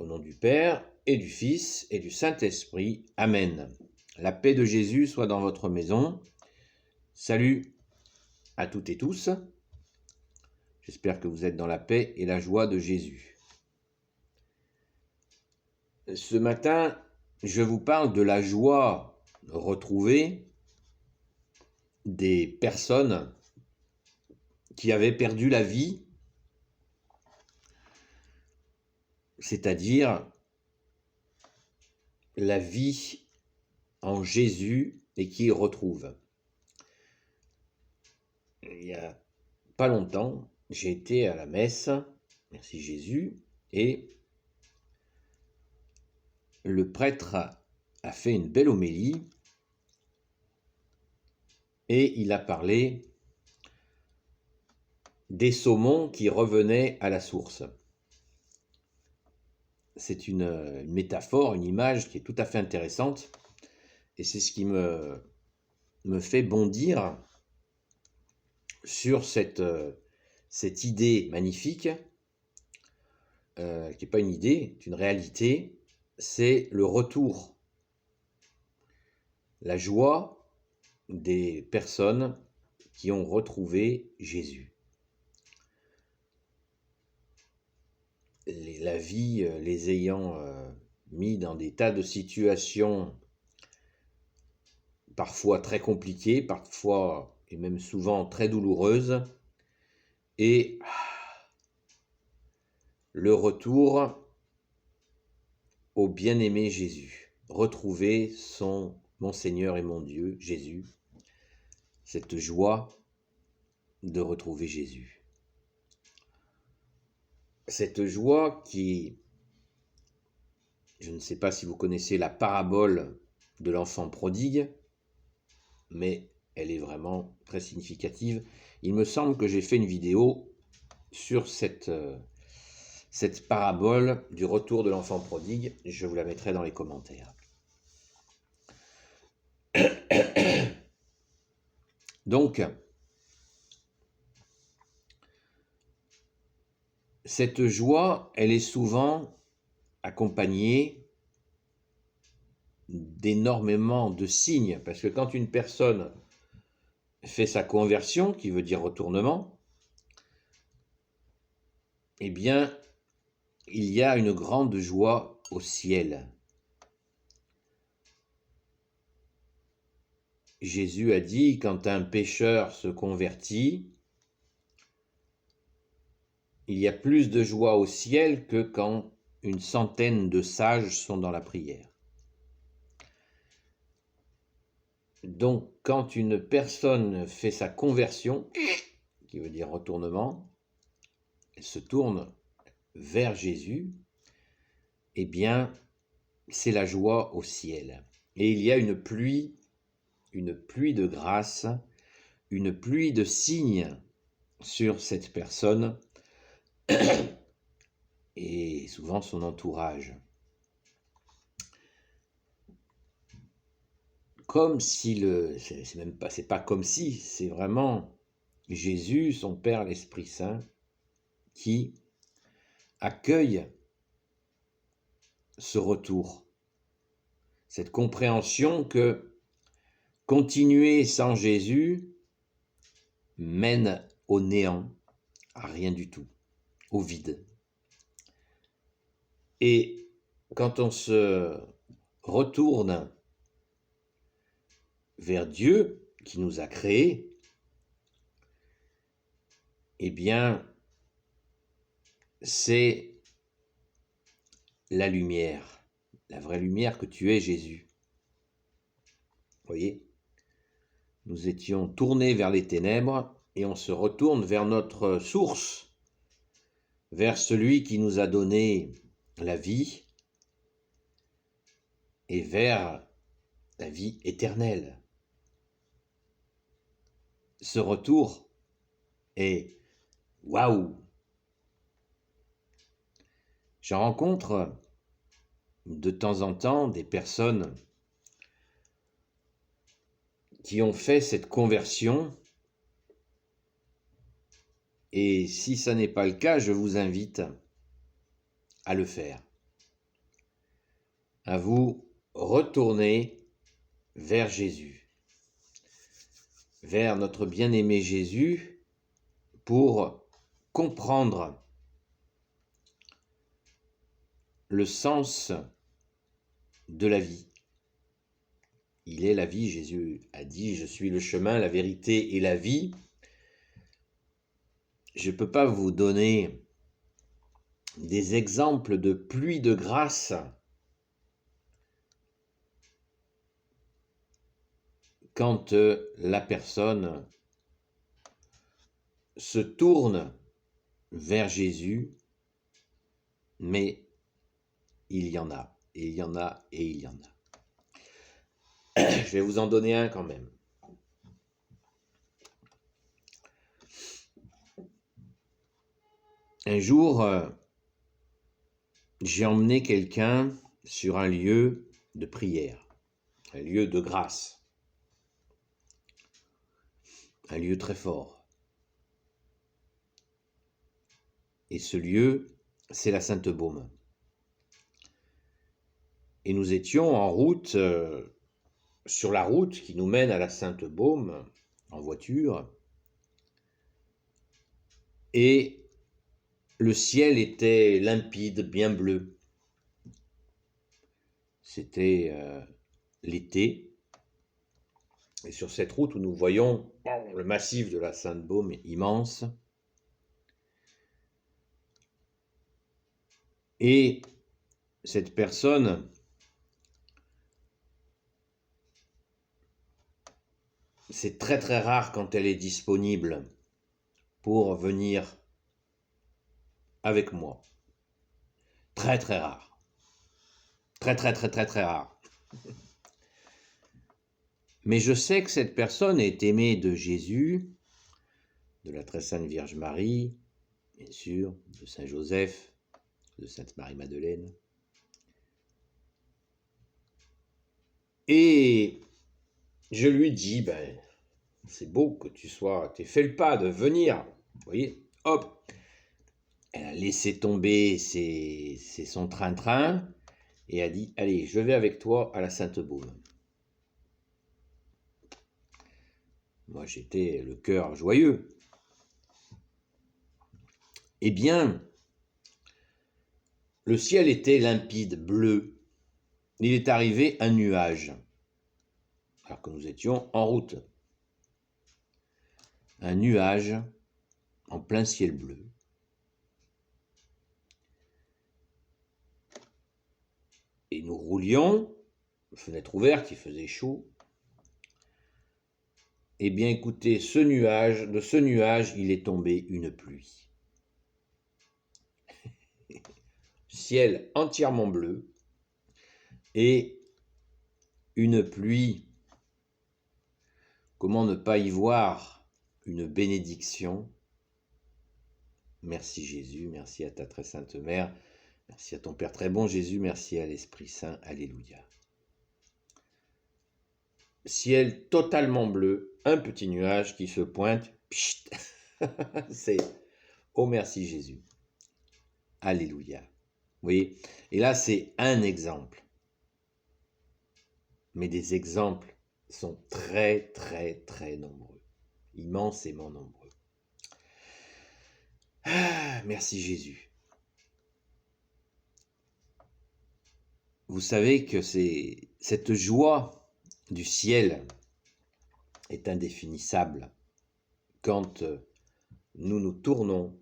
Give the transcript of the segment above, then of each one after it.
Au nom du Père, et du Fils, et du Saint-Esprit. Amen. La paix de Jésus soit dans votre maison. Salut à toutes et tous. J'espère que vous êtes dans la paix et la joie de Jésus. Ce matin, je vous parle de la joie retrouvée des personnes qui avaient perdu la vie, c'est-à-dire la vie en Jésus et qui y retrouvent. Il n'y a pas longtemps, j'ai été à la messe, merci Jésus, et le prêtre a fait une belle homélie et il a parlé des saumons qui revenaient à la source. C'est une métaphore, une image qui est tout à fait intéressante et c'est ce qui me fait bondir sur cette idée magnifique, qui n'est pas une idée, c'est une réalité, c'est le retour, la joie des personnes qui ont retrouvé Jésus. La vie les ayant mis dans des tas de situations parfois très compliquées, parfois et même souvent très douloureuses, et le retour au bien-aimé Jésus, retrouver mon Seigneur et mon Dieu, Jésus, cette joie de retrouver Jésus. Cette joie qui, je ne sais pas si vous connaissez la parabole de l'enfant prodigue, mais elle est vraiment très significative. Il me semble que j'ai fait une vidéo sur cette parabole du retour de l'enfant prodigue. Je vous la mettrai dans les commentaires. Donc, cette joie, elle est souvent accompagnée d'énormément de signes, parce que quand une personne fait sa conversion, qui veut dire retournement, eh bien, il y a une grande joie au ciel. Jésus a dit, quand un pécheur se convertit, il y a plus de joie au ciel que quand une centaine de sages sont dans la prière. Donc, quand une personne fait sa conversion, qui veut dire retournement, elle se tourne vers Jésus, eh bien, c'est la joie au ciel. Et il y a une pluie de grâce, une pluie de signes sur cette personne et souvent son entourage. Comme si c'est pas comme si, c'est vraiment Jésus, son Père, l'Esprit Saint, qui accueille ce retour, cette compréhension que continuer sans Jésus mène au néant, à rien du tout, au vide. Et quand on se retourne vers Dieu qui nous a créés, eh bien, c'est la lumière, la vraie lumière que tu es, Jésus. Vous voyez, nous étions tournés vers les ténèbres et on se retourne vers notre source, vers celui qui nous a donné la vie et vers la vie éternelle. Ce retour est waouh! Je rencontre de temps en temps des personnes qui ont fait cette conversion et si ça n'est pas le cas, je vous invite à le faire. à vous retourner vers Jésus, vers notre bien-aimé Jésus, pour comprendre le sens de la vie. Il est la vie, Jésus a dit, je suis le chemin, la vérité et la vie. Je ne peux pas vous donner des exemples de pluie de grâce quand la personne se tourne vers Jésus, mais il y en a, et il y en a, et il y en a. Je vais vous en donner un quand même. Un jour, j'ai emmené quelqu'un sur un lieu de prière, un lieu de grâce, un lieu très fort. Et ce lieu, c'est la Sainte-Baume. Et nous étions en route, sur la route qui nous mène à la Sainte-Baume, en voiture, et le ciel était limpide, bien bleu. C'était l'été, et sur cette route où nous voyons le massif de la Sainte-Baume immense, et cette personne c'est très très rare quand elle est disponible pour venir avec moi. Très très rare. Très très très très très rare. Mais je sais que cette personne est aimée de Jésus, de la très sainte Vierge Marie, bien sûr, de Saint Joseph, de Sainte Marie-Madeleine. Et je lui dis, c'est beau que tu t'aies fait le pas de venir. Vous voyez, hop, elle a laissé tomber son train-train et a dit, allez, je vais avec toi à la Sainte-Baume. Moi, j'étais le cœur joyeux. Eh bien, le ciel était limpide, bleu. Il est arrivé un nuage, alors que nous étions en route. Un nuage en plein ciel bleu. Et nous roulions, fenêtre ouverte, il faisait chaud. Eh bien, écoutez, de ce nuage, il est tombé une pluie. Ciel entièrement bleu et une pluie. Comment ne pas y voir une bénédiction? Merci Jésus, merci à ta très sainte mère, merci à ton Père très bon Jésus, merci à l'Esprit Saint, alléluia. Ciel totalement bleu, un petit nuage qui se pointe, pchit, c'est oh merci Jésus, alléluia. Vous voyez, et là c'est un exemple, mais des exemples sont très très très nombreux, immensément nombreux. Ah, merci Jésus. Vous savez que cette joie du ciel est indéfinissable quand nous nous tournons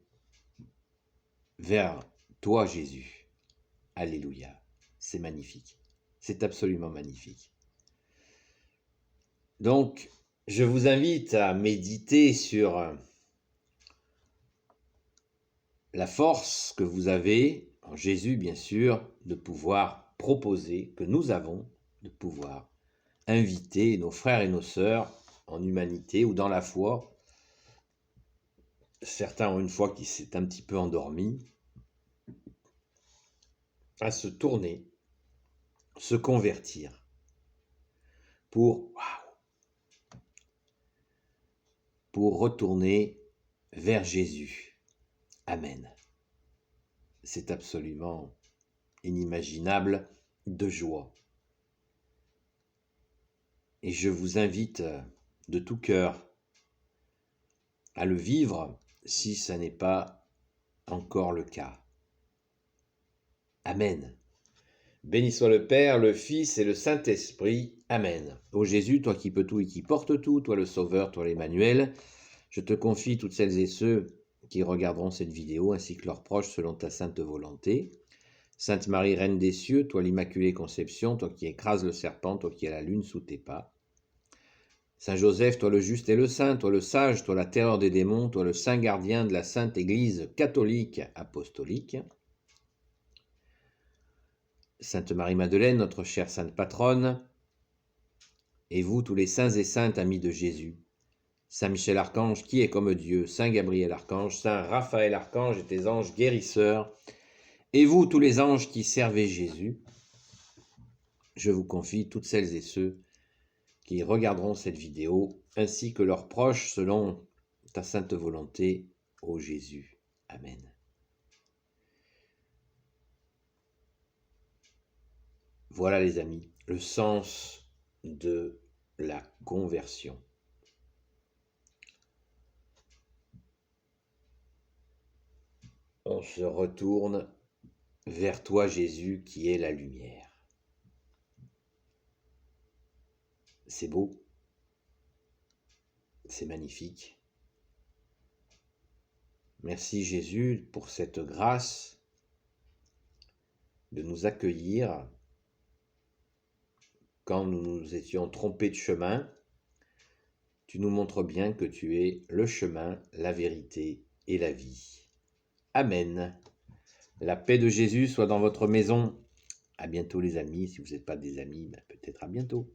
vers toi Jésus. Alléluia. C'est magnifique. C'est absolument magnifique. Donc, je vous invite à méditer sur la force que vous avez, en Jésus bien sûr, de pouvoir proposer, que nous avons, de pouvoir inviter nos frères et nos sœurs en humanité ou dans la foi. Certains ont une foi qui s'est un petit peu endormie, à se tourner, se convertir pour retourner vers Jésus. Amen. C'est absolument inimaginable de joie. Et je vous invite de tout cœur à le vivre si ça n'est pas encore le cas. Amen. Béni soit le Père, le Fils et le Saint-Esprit. Amen. Ô Jésus, toi qui peux tout et qui portes tout, toi le Sauveur, toi l'Emmanuel, je te confie toutes celles et ceux qui regarderont cette vidéo, ainsi que leurs proches selon ta sainte volonté. Sainte Marie, Reine des cieux, toi l'Immaculée Conception, toi qui écrases le serpent, toi qui as la lune sous tes pas. Saint Joseph, toi le juste et le saint, toi le sage, toi la terreur des démons, toi le saint gardien de la Sainte Église catholique apostolique. Sainte Marie-Madeleine, notre chère sainte patronne, et vous tous les saints et saintes amis de Jésus, Saint Michel Archange qui est comme Dieu, Saint Gabriel Archange, Saint Raphaël Archange et tes anges guérisseurs, et vous tous les anges qui servez Jésus, je vous confie toutes celles et ceux qui regarderont cette vidéo, ainsi que leurs proches selon ta sainte volonté, ô Jésus. Amen. Voilà les amis, le sens de la conversion. On se retourne vers toi Jésus qui est la lumière. C'est beau, c'est magnifique. Merci Jésus pour cette grâce de nous accueillir quand nous nous étions trompés de chemin. Tu nous montres bien que tu es le chemin, la vérité et la vie. Amen. La paix de Jésus soit dans votre maison. À bientôt les amis. Si vous n'êtes pas des amis, peut-être à bientôt.